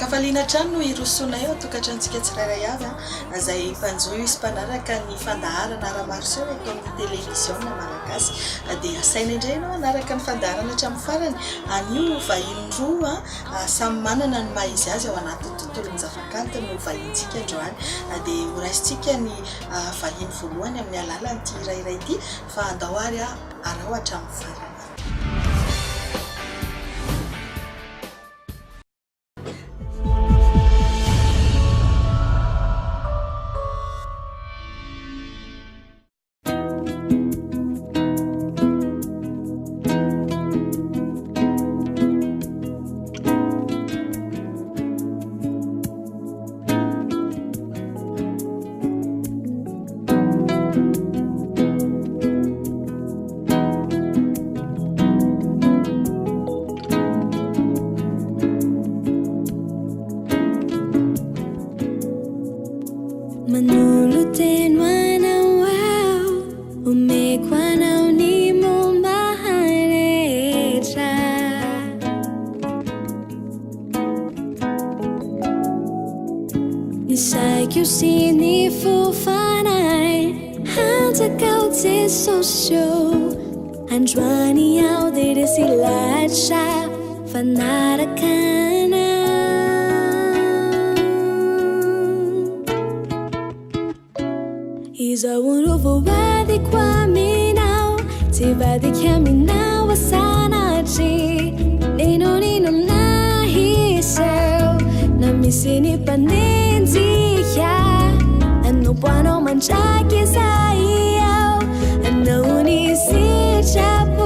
Hafaliana trano irosonay eo tokatrantsika tsirairay avy izay mpanjoy sy mpanaraka ny fandaharana ara-Maro Seho eto amin'ny télévision Malagasy dia asaina indray ianao anaraka ny fandaharana hatramin'ny farany anio vahiny roa samy manana ny maha izy azy ao anaty tontolon'ny zavakanto no vahintsika androany dia horaisintsika ny vahiny voalohany amin'ny alalan'ity irairay ity fa andao ary arao hatramin'ny farany. Androany ao dia resy lahatra fanarakana izao no voadiko aminao tsy vadika aminao asanatry ninonino nahiseo na misy ny mpanenjika anompo anao mandraky zay ao anao ny sitraponao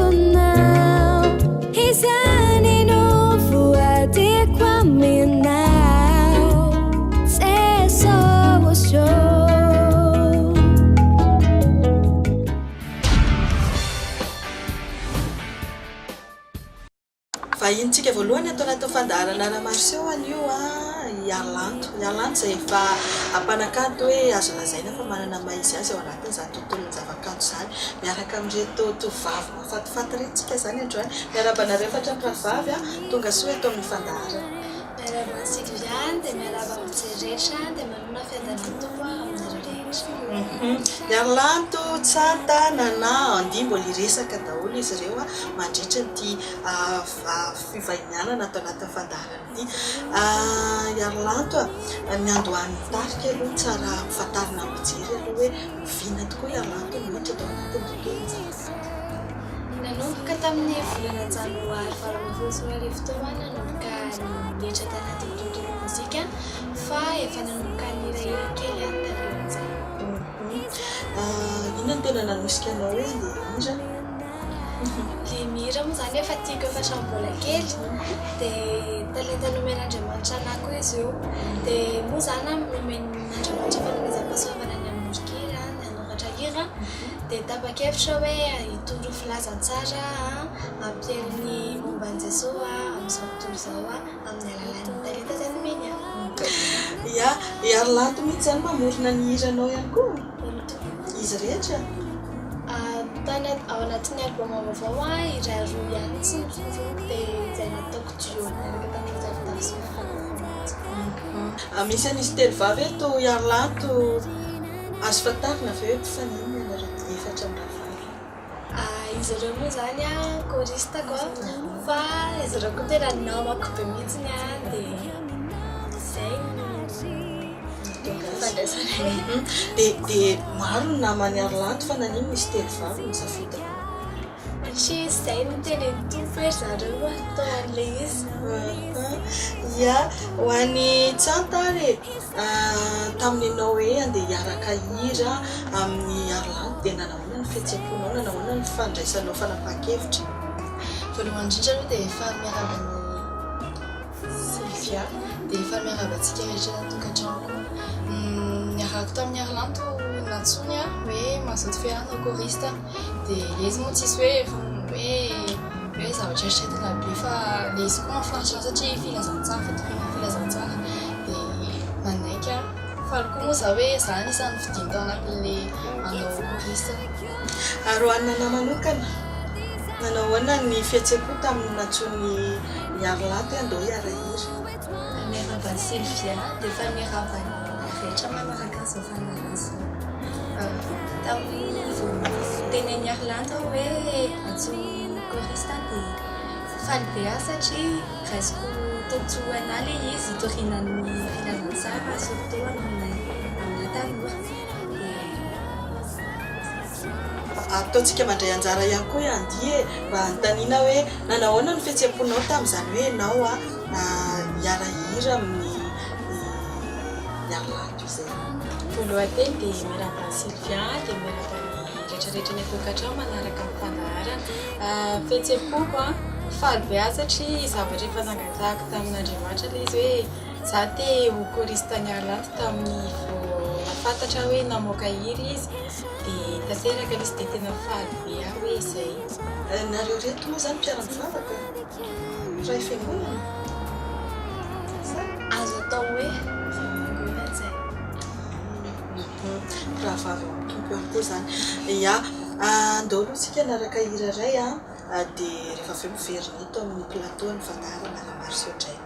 izany no voadiko aminao c'est solution. Vahintsika voalohany atao anaty fandaharana ara-Maro Seho anio Harilanto izay efa ampanakanto hoe azo lazaina fa manana maha izy azy ao anatin' izany tontolon'ny zavakanto izany miaraka amin'ireto tovavy mafatifaty rentsika izany androany miarabanareo fatrampravavy tonga soa eto amin'ny fandaharana. Miaraba Sylviane dia miaraba amintsirretra dia manona fiadanantoa aminareo rehetra. Harilanto tsata nana andia mbola iresaka daholo izy ireo mandritra ity fivahinianana atao anaty fandaharana ity. Harilanto ny andohan'ny tarika aloha tsara mifantarina mijery aloha hoe miviana tokoa Harilanto mihitsy atao anatin'ny tontolon'ny zavakanto. Nanomboka tamin'ny volana janoary faharoa sy roa arivo tao nanomboka niditra tanatin'ny tontolo mozika fa efa nanomboka nihirahira kely talohan'izay. Inona no tena nanosika anao hoe ilay mira? Ilay mira moa izany efa tiako efa hatramin'ny mbola kely dia talenta nomen'Andriamanitra anako izy io dia moa izany nomen'Andriamanitra fanomezam-pahasoavana ny amin'ny orkira ny hanoratra hira dia tapa-kevitra hoe hitondro filazantsara ampian'ny momban'i Jesosy amin'izao tontolo izao amin'ny alalan'ny talenta izay nomeny. Ia, Harilanto mihitsy izany mamorona ny hiranao ihany koa. Izy rehetra? Ao anatin'ny album vaovao iray roa ihany tsy nifofoko dia izay nataoko duo miaraka tamin'ireo zavitavy sy misy anisy telovavy eto Harilanto azo fantarina avy hoe mpifanina ianareo efatra am'ravavy. Izy ireo moa izany choriste koa fa izy ireo koa tena namako be mihitsiny dia izay dia maro ny namany Harilanto fa nanino misy telovavy misafodina. Satria izay no teny tompo hoe zareo atao an'ilay izy. Ia, ho an'ny tsanta ary tamin'ianao hoe andeha hiaraka hira amin'ny Harilanto dia nanahoana ny fihetseham-ponao, nanahoana ny fandraisanao fanapahan-kevitra? Voalohany indrindra aloha dia efa miaraba ny Sylvia dia efa miaraba antsika rehetra tokantranoko. Niarako tamin'ny Harilanto natsony hoe mazoto fiarana choriste dia izy moa tsisy hoe zavatra eritreretina be fa ilay izy koa mahafinaritra satria filazantsara filazantsara dia manaiky faloko moa za hoe za anisan'ny fidinto anatin'ilay anao choriste. Ary ho anana manokana nanahoana ny fihetseham-po tamin'ny natsony Harilanto andao hiarahira? Miaraba Sylvia dia efa miravana rehetra manaraka izao fanarazy tamin'ny teneny Harilanto hoe atsoa choriste dia faly be aho satria raisiko tontsoana ilay izy torinan'ny filanan-tsara surtout amin'ny tanoa. Ataontsika mandray anjara ihany koa andia mba hanontaniana hoe nanahoana ny fihetseham-ponao tamin'izany hoe ianao miara hira amin'ny Harilanto izay. Voalohany dia miaraka Sylvia dia miaraka ny rehetrarehetra ny tokantrano manaraka amin'ny fandaharana. Fihetseham-poko faly be aho satria zavatra efa nangatahako tamin'Andriamanitra ilay izy hoe za te ho choriste ny Harilanto tamin'ny vao nafantatra hoe namoaka hira izy dia tanteraka izy dia tena faly be aho hoe izay. Nareo reto moa zany mpiara-mivavaka ray fiangonana Azo atao hoe fiangonana izay. Raha vavy tompo ihany koa zany. Ia, andao aloha tsika naraka hira iray dia rehefa avy eo miverina eto amin'ny plateau ny fandaharana raha Maro Seho indray.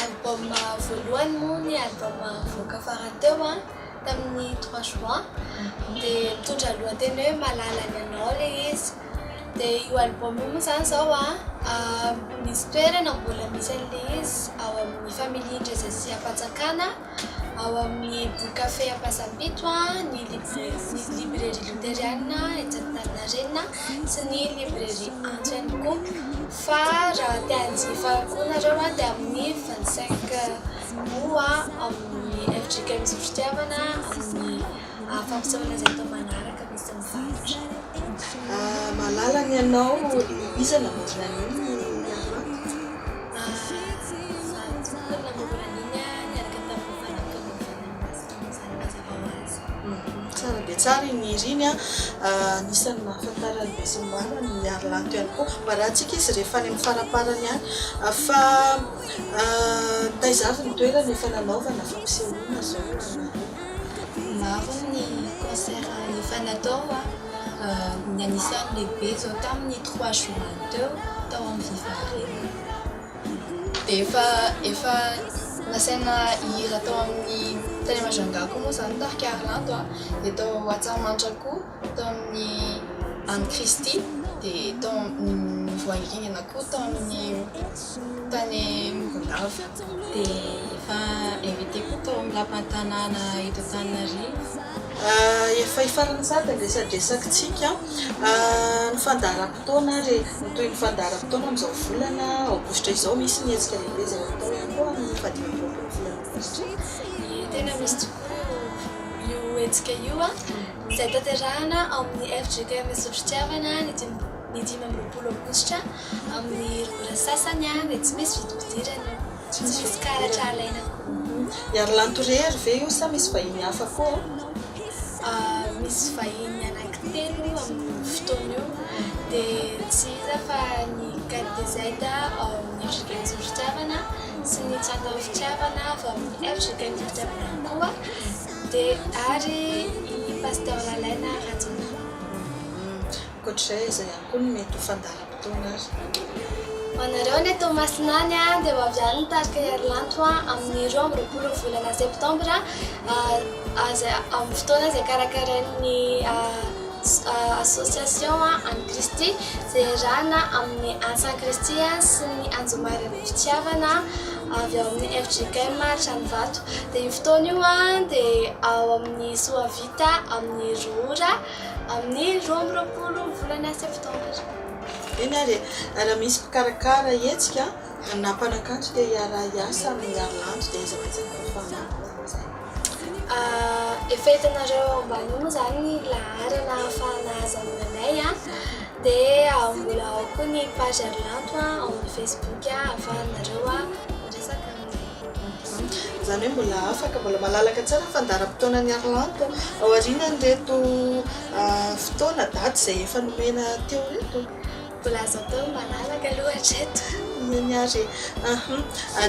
Album voalohany moa ny album voaka farany teo tamin'ny 3 juin dia mitondra lohateny hoe malala ny anao ilay izy. Dia io album io moa zany zao misy toerana mbola misy an'ilay izy ao amin'ny famille Indresy Ampatsakana, ao amin'ny book-café Ampasampito, ny librairie luthérienne Etsantanarena sy ny librairie Antso ihany koa. Fa raha te hanjifa koa nareo dia amin'ny 25 moa amin'ny FGK misotro fitiavana amin'ny fampisehoana izay atao manaraka misy mivavatra. Malala ny anao iza namorona an'iny tsara dia tsara iny iriny anisan'ny mahafantarany be sy ny maro ny Harilanto ihany koa mba raha tsika izy rehefa any amin'ny faraparany any fa taizavy ny toerana efa nanaovana fampisehoana zao. Maro ny concert efa natao ny anisan'ny lehibe zao tamin'ny 3 juin teo tao amin'ny Viva Arena. Dia efa nasaina hira tao amin'ny tany Majangako moa zany tarika Harilanto dia tao Atsaramanitra koa tao amin'ny Anne Christie dia tao amin'ny Voahiringana koa tao amin'ny tany Morondava dia efa invité koa tao amin'ny lapan-tanàna eto Antananarivo. Efa hifarana sady resadresakitsika ny fandaharam-potoana toy ny fandaharam-potoana amin'izao volana aogositra izao misy ny hetsika lehibe izay atao ihany koa amin'ny fahadimy-roapolo volana aogositra. Tena misy tokoa io hetsika io izay tanterahana amin'ny FGK misotro fitiavana ny 15 aogositra amin'ny roa sasany dia tsy misy vidim-pidirana tsy misy karatra alaina koa. Ny Harilanto rery ve io sa misy vahiny hafa koa? Misy vahiny anankitelo amin'ny fotoana io dia tsy iza fa ny 4DZ amin'ny FGK misotro fitiavana sy ny tsy atao fitiavana avy amin'ny efitra ny fitiavana koa dia ary i pasteur lalaina rajona. Ankoatr'izay izay ihany koa no mety ho fandaharam-potoana azy. Ho anareo ny eto Masinany dia ho avy any nitarika i Harilanto amin'ny 12 volana septambra amin'ny fotoana izay karakarain'ny association An'i Kristy izay rana amin'ny Ansan Kristy sy ny anjomarin'ny fitiavana avy ao amin'ny FJKM Tranovato. Dia io fotoana io dia ao amin'ny Soavita amin'ny Roura amin'ny 12 volana septambra. Eny ary raha misy mpikarakara hetsika na mpanakanto dia hiara-hiasa amin'ny Harilanto dia izy avatsana efa hitanareo ambany moa zany laharana ahafahana aza aminanay dia mbola ao koa ny page Harilanto ao amin'ny Facebook ahafahanareo resaka aminay. Izany hoe mbola afaka mbola malalaka tsara fandaharam-potoana ny Harilanto ao aorianan'ireto fotoana daty izay efa nomena teo reto. Mbola azo atao malalaka loatra eto. Eny ary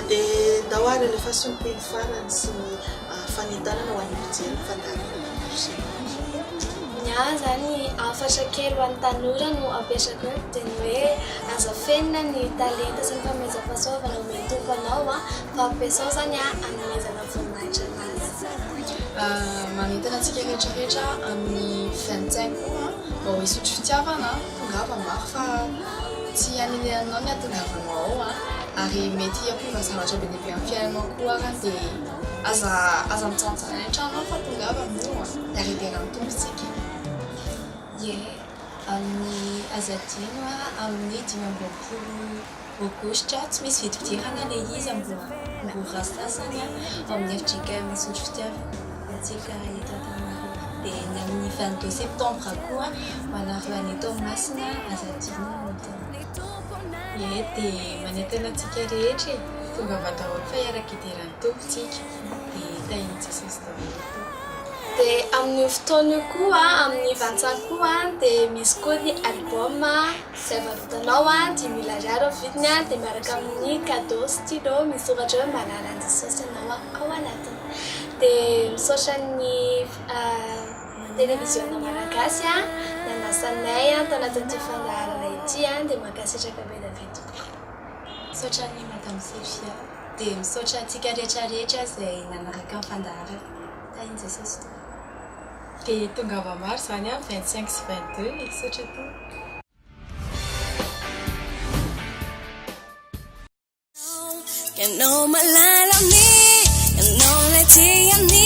dia ndao ary alefaso ny teny farany sy ny fanentanana ho an'ny mijery fandaharam-potoana. Zany afatra kely ho an'ny tanora no apetraka eto dia ny hoe azafenina ny talenta sy ny fahameza-pahasoavana mety tompanao fa ampiasao zany hanomezana voninahitra anazy. Manentana antsika rehetrarehetra amin'ny 25 mba ho hisotro fitiavana tongava maro fa tsy haninanao ny hatongavanao ao ary mety hampiova zavatra be dia be amin'ny fiainanao koa dia aza mitsantsana ny tranonao fa tongava amin'io dia ariderany tombontsika. Amin'ny azadino amin'ny 15 aogositra tsy misy vidim-pidirana ilay izy amboa rasasany amin'ny FJKM misotro fitiavana atsika eto Antananarivo. Dia ny amin'ny 22 septambra koa manaraka ny eto Masina azadino dia manentana antsika rehetra tonga vataholo fa hiaraka idiran'ny tombontsika dia tahiny Jesosy daholo. Dia amin'ny fotoana io koa amin'ny 25 koa dia misy koa ny album izay varotanao 10 000 ariary vidiny dia miaraka amin'ny cadeau stylo misoratra hoe manala an'i Jesosy ianao ao anatiny. Dia misaotra ny télévision Malagasy nanasanay tanatin'ity fandaharana ity dia mahakasitraka be David. Misaotra ny Madame Sefia dia misaotra antsika rehetrarehetra izay nanaraka amin'ny fandaharana. Tahiny Jesosy. Dia tongava maro zany 25 sy 22 misaotra tao. Ianao malalami, ianao Laetiany,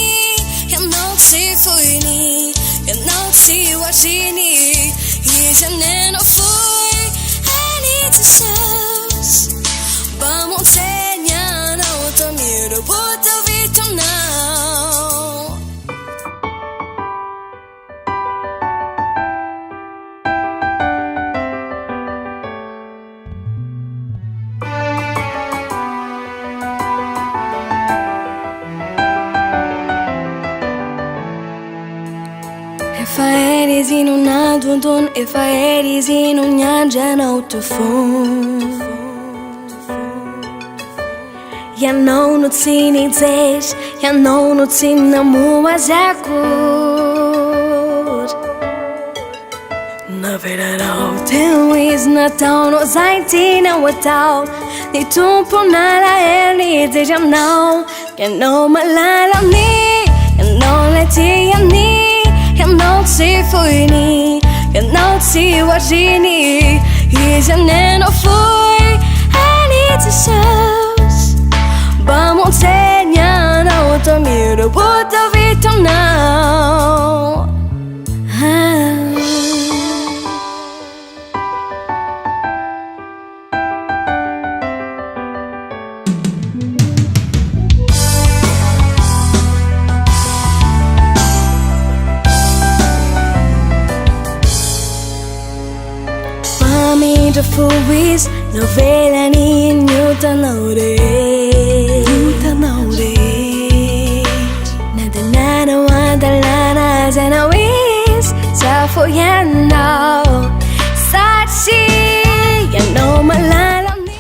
ianao tsy foiny, ianao tsy hoatriny, izy anenao foy, any Jesus. Mba montseny anao tamiro buta vitanao. Efa eres inunado, efa eres inunyanjana utufon. Ianao no tsy nijery, ianao no tsy namoazakory. Naveranao teo izy nataonao izay tianao atao. Ny tompona alahelo nijery aminao. Ianao malalami, ianao Laetiany, ianao tsy foiny, ianao tsy hoatriny, izy anenao foy, any Jesus. Mba montseny anao tamiro buta vitanao. Famindra fuis novela ni nyutanao re. Nadanana wadalana zanao is safoyanao. Sachi yanao malalami.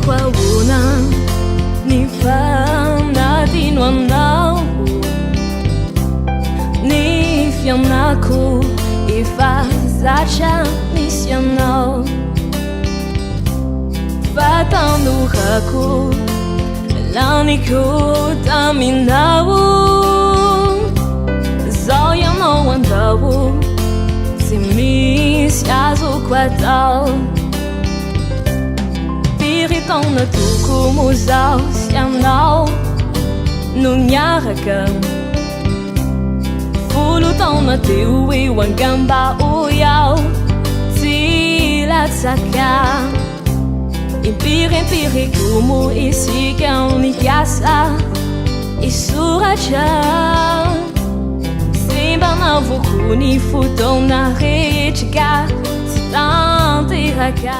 kwaona ny fanadino aminao ny fianako efa zatra misy anao fatanorako laniko taminao zao ianao andao tsy misy azoko atao firy taona toko mo zao sy anao no niaraka folo taona teo eo angamba oiao tsy latsaka impiry-empiriko mo isika mikasa isoratra simba navoko ny fotoana rehetrika tsy tanteraka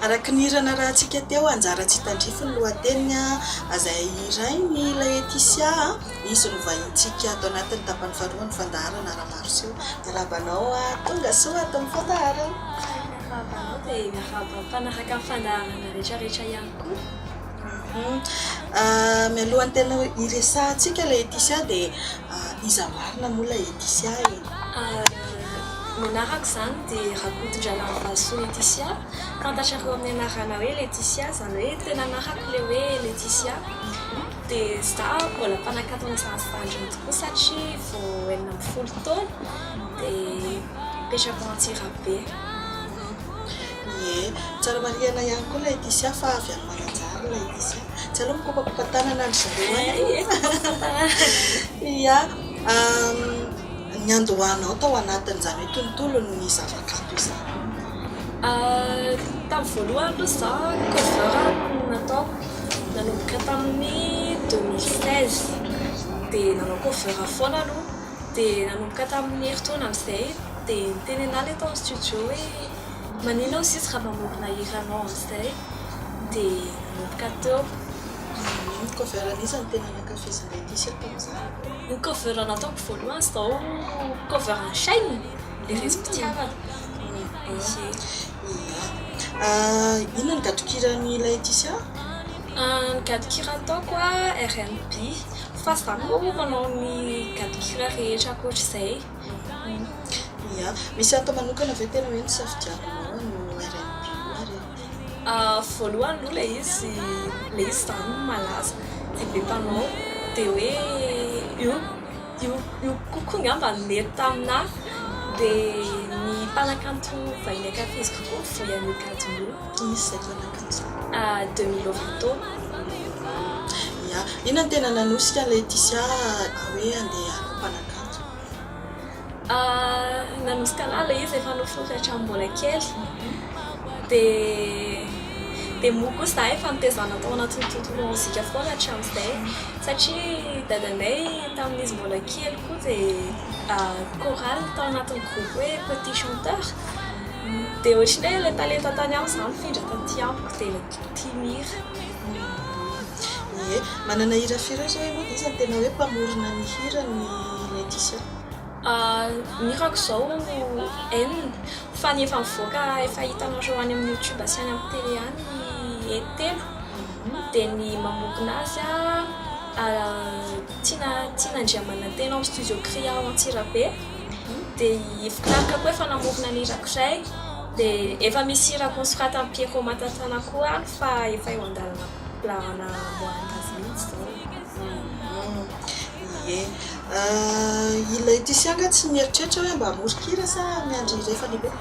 araka ny hirana rahantsika teo anjara tsy tandrify ny lohateniny azay iray ny Laetitia izy no vahintsika atao anatin'ny tapany faharoa ny fandaharana Maro Seho miarabanao tonga soa atao amin'ny fandaharana miarabanao dia miaraba mpanaraka amin'ny fandaharana rehetrarehetra ihany koa mialohan'ny tena iresahantsika Laetitia dia iza marina moa Laetitia manaraka zany dia rakotondrana vaso Laetitia fantatrareo amin'ny anarana hoe Laetitia zany hoe tena narako le hoe Laetitia dia za mbola mpanakatona san'androny tokoa satria vao 40 taona dia petrako Antsirabe tsara marihana ihany koa Laetitia fa avy any Mananjara Laetitia tsy aloha mikopakopatana andro zareo ia ny andohanao tao anatin'izany hoe tontolo ny zavakanto izany tamin'ny voalohany aloha za cover natao nanomboka tamin'ny 2016 dia nanao cover foana aloha dia nanomboka tamin'ny heritaona amin'izay dia nitenenana tao amin'ny studio hoe maninao sisy raha mamorona hiranao amin'izay dia nanomboka teo cover anisany tena nankafizina Laetitia tamin'izany ny cover nataoko voalohany zao cover en chaîne le respectiavana inona ny gadokirany Laetitia ny gadokira ataoko R&B fa za koa manao ny gadokira rehetra ankoatr'izay ia misy atao manokana ve tena hoe ny safidianao no R&B voalohany aloha le izy zany malaza dia be mpanao dia hoe io kokoa ngamba mety tamina dia ny mpanakanto vahiny ankafiziko koa voyan'ny kadonio izy zay mpanakanto 2020 taona ia inona ny tena nanosika Laetitia hoe andeha mpanakanto nanosika ana le izy efa nofotratra mbola kely dia moko za efa nitezana tao anatin'ny tontolo mozika foana hatramin'izay satria dadanay tamin'izy mbola kely koa dia chorale tao anatin'ny groupe hoe petit chanteur dia ohatrany hoe le talenta tany amiko zany findra taty amiko dia le tia mihira manana hira firy zao hoe moa izy tena hoe mpamorona ny hira ny Laetitia mirako zao enina fa ny efa mivoaka efa hitanareo any amin'ny YouTube sy any amin'ny télé any telo dia ny mamokona azy tianandriamanantena amin'ny studio Cria ao Antsirabe dia fikaraka koa efa namokona ny hirako iray dia efa misy hirako nisoratany Piero Matatana koa any fa efa eo andalana plana moantazy mihitsy zao i Laetitia nga tsy mieritreritra hoe mba hamorikira sa miandry rehefa lehibe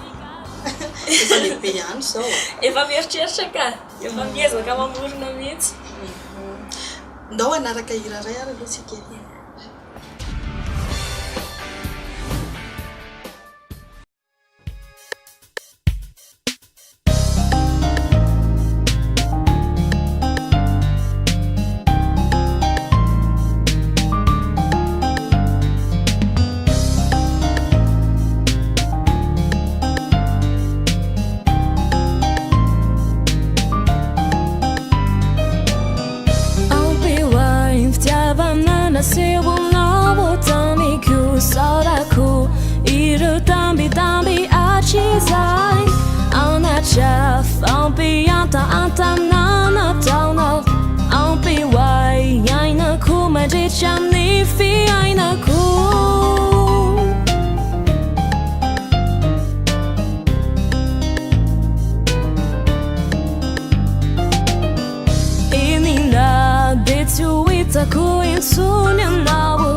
efa lehibe ihany zao efa mieritreritra ka efa miezaka mamorona mihitsy ndao anaraka hira ray ary aloha tsika I'll be wine, fitiavana nasceram tamnana taonao ampy hoay iainako mandritra amin'ny fiainako inina de tsy ho hitako intsony anao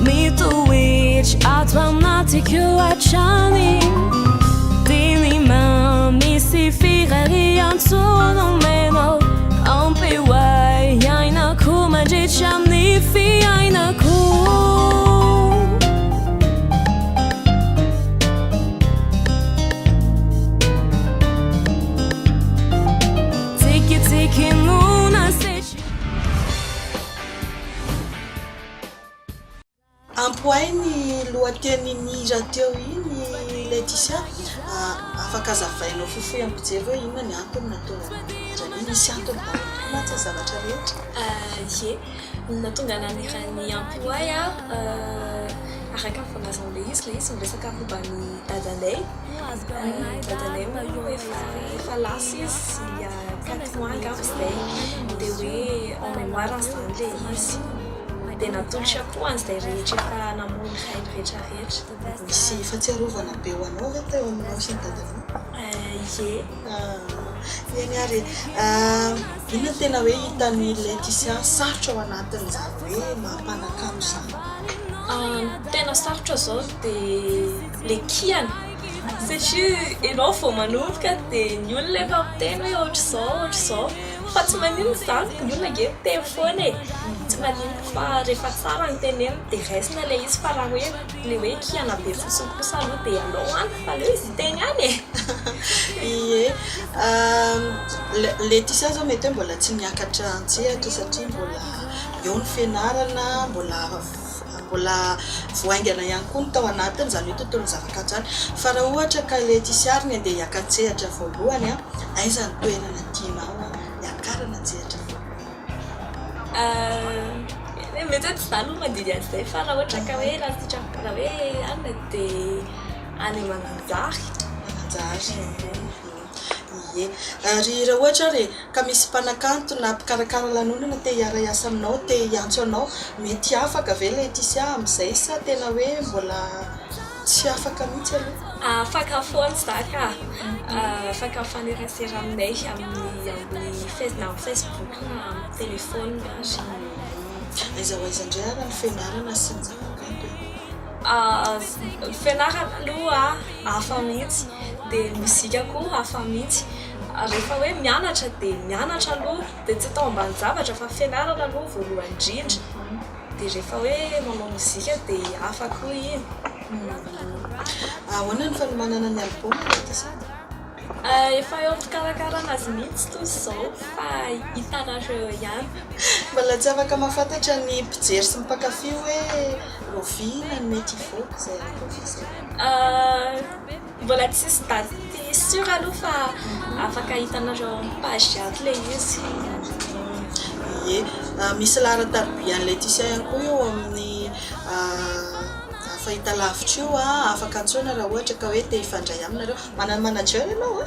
mitohitry ato aminatiko hatrany diny misy firariantsono menao ampy hoay iainako mandritra amin'ny fiainako tiky nona setra ampoay ny lohateniny radio iny Laetitia afaka azavainao fofoy ampijery hoe inona ny antony natonga raha misy antony baomatsy zavatra rehetra Ie, natonga nanirany ampoay araka ny fanazan'le izy miresaka momban'ny dadanay moa efa lasa izy il y a 4 mois angamba izay dia hoe en mémoire an'izany le izy dia natolotra koa an'izay rehetra efa namono hainy rehetrarehetra misy fahatsiarovana be ho anao ve teo aminao sy ny dadanao eny ary inona tena hoe hitan'ny Laetitia sarotra ao anatin'izany hoe mampanakamo izany tena sarotra zao dia le kiana satria ianao vao manomboka dia ny olona efa miteny hoe ohatr'izao fa tsy maninona izany ny olona nge miteny foana tsy maninona fa rehefa tsara ny teneny dia raisina le izy fa raha hoe le hoe kiana be fosiny kosa aloha dia alao any fa leo izy teny any ie Laetitia zao mety hoe mbola tsy niakatra antsehatra satria mbola eo ny fianarana mbola voaingana ihany koa ny tao anatiny izany hoe tontolo zava-kanto zany fa raha ohatra ka Laetitia ary ny andeha hiakan-tsehatra voalohany aiza ny toerana tianao hiakarana tsehatra mety hoe tsy izany no mandidy an'izay fa raha ohatra ka hoe raha hoe anina dia any Mananjary ie ary raha ohatra re ka misy mpanakanto na mpikarakara lanonana te hiara-iasa aminao te hiantso anao mety afaka ve Laetitia amin'izay sa tena hoe mbola tsy afaka mihitsy aloha afaka foana zaka afaka mifanerasera aminay amin'ny Facebook na amin'ny telefôna aiza indray ara ny fianarana sy ny zava-kanto fianarana aloha hafa mihitsy dia mozika koa hafa mihitsy rehefa hoe mianatra dia mianatra aloha dia tsy atao ambany zavatra fa fianarana aloha voalohany indrindra dia rehefa hoe manao mozika dia hafa koa iny ahoana ny fanomanana ny album efa eo amin'ny fikarakarana azy mihitsy toy izao fa hitanareo ihany mbola tsy afaka mahafantatra ny mpijery sy ny mpankafy hoe rovina ny mety hivoaka izay mbola tsisy daty sur aloha fa afaka hitanareo amin'ny page ato le izy ie misy laharan-tarobian'ny Laetitia ihany koa eo amin'ny fahita lavitra io afaka antsoina raha ohatra ka hoe te hifandray aminareo manana manager ianao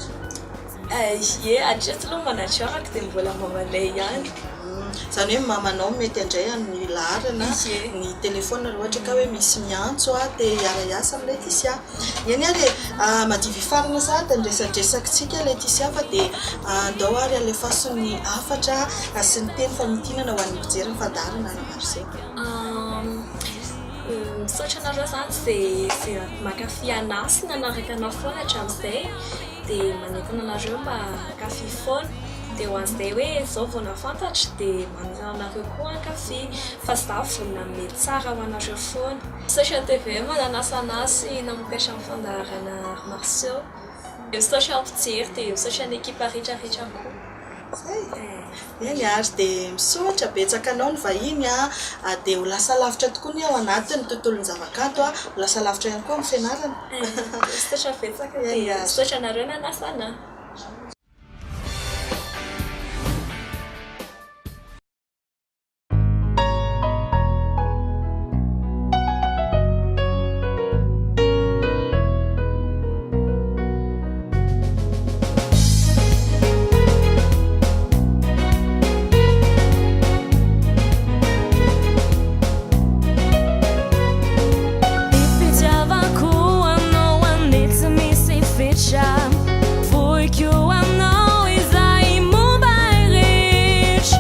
ie atreto aloha manager ako dia mbola mamalay ihany izany hoe mamanao mety handray ny laharana ny telefôna raha ohatra ka hoe misy miantso dia hiara-iasa amin'ny Laetitia eny ary madivy farana sady nresadresakintsika Laetitia fa dia andao ary alefaso ny afatra sy ny teny famitinana ho an'ny mpijery ny fandarana na Maro Seho misaotra anareo zany zay makafy anasy nanaraka anao foana hatramin'izay dia manentana anareo mba kafy foana dia ho an'izay hoe izao vao nafantatra dia manentana anareo koa ankafy fa za vonona mety tsara ho anareo foana misaotra TV mananasa anasy namokatra amin'ny fandaharana Maro Seho dia misaotra mpijery dia misaotra ny ekipa rehetrarehetra koa eny ary dia misotra betsaka anao ny vahiny dia ho lasa lavitra tokoa ny ao anatin'ny tontolon'ny zava-kanto ho lasa lavitra ihany koa amin'ny fianarana misotra betsaka dia misotra anareo nanasa anahy que eu não isai mumbai rich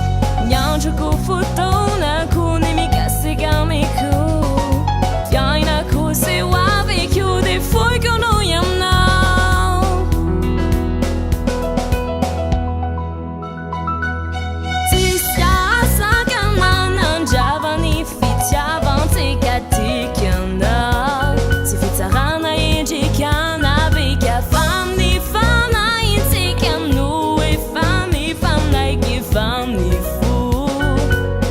nyanjo ku futona ku nimika sigamiku yaina ku se wabi ku de foi que eu não yam now tisya sakamanan javani fityavan tekatikana si fitarana indicana bika famni fana intikanu e famni fu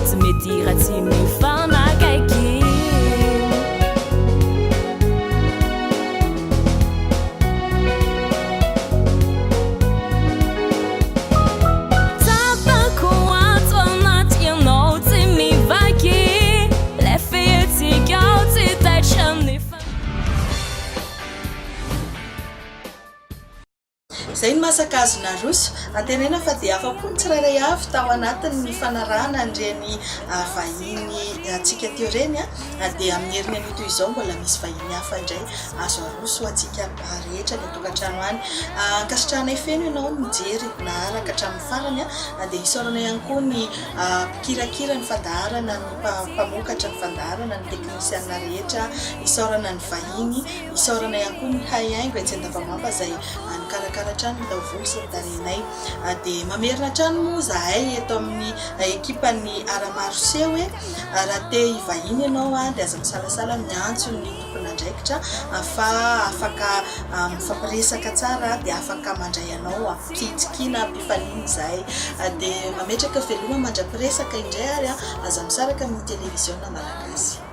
se me tirati me fana kaiki Zay ny masakazona roso antenena fa dia afa-po ny tsirairay avy tao anatin'ny fanarahana an'ireny vahiny atsika teo reny dia amin'ny herinany toy izao mbola misy vahiny hafa indray azo aroso atsika rehetra ny tokantrano any ankasitrahanay feno ianao mijery na araka hatramin'ny farany dia isaorana ihany koa ny mpikirakira ny fandaharana ny mpamokatra ny fandaharana ny teknisiana rehetra isaorana ny vahiny isaorana ihany koa ny haihaingo etsy-davamamba izay nikarakara trano ny taovolo sy ny tarenay dia mamerina trano moa zahay eto amin'ny ekipan'ny Maro Seho hoe raha te hivahiny ianao dia aza misalasala miantso ny tompon'andraikitra fa afaka mifampiresaka tsara dia afaka mandray anao mpitsikina mpifaniny zahay dia mametraka veloma mandra-piresaka indray ary aza misaraka amin'ny televisiona malagasy.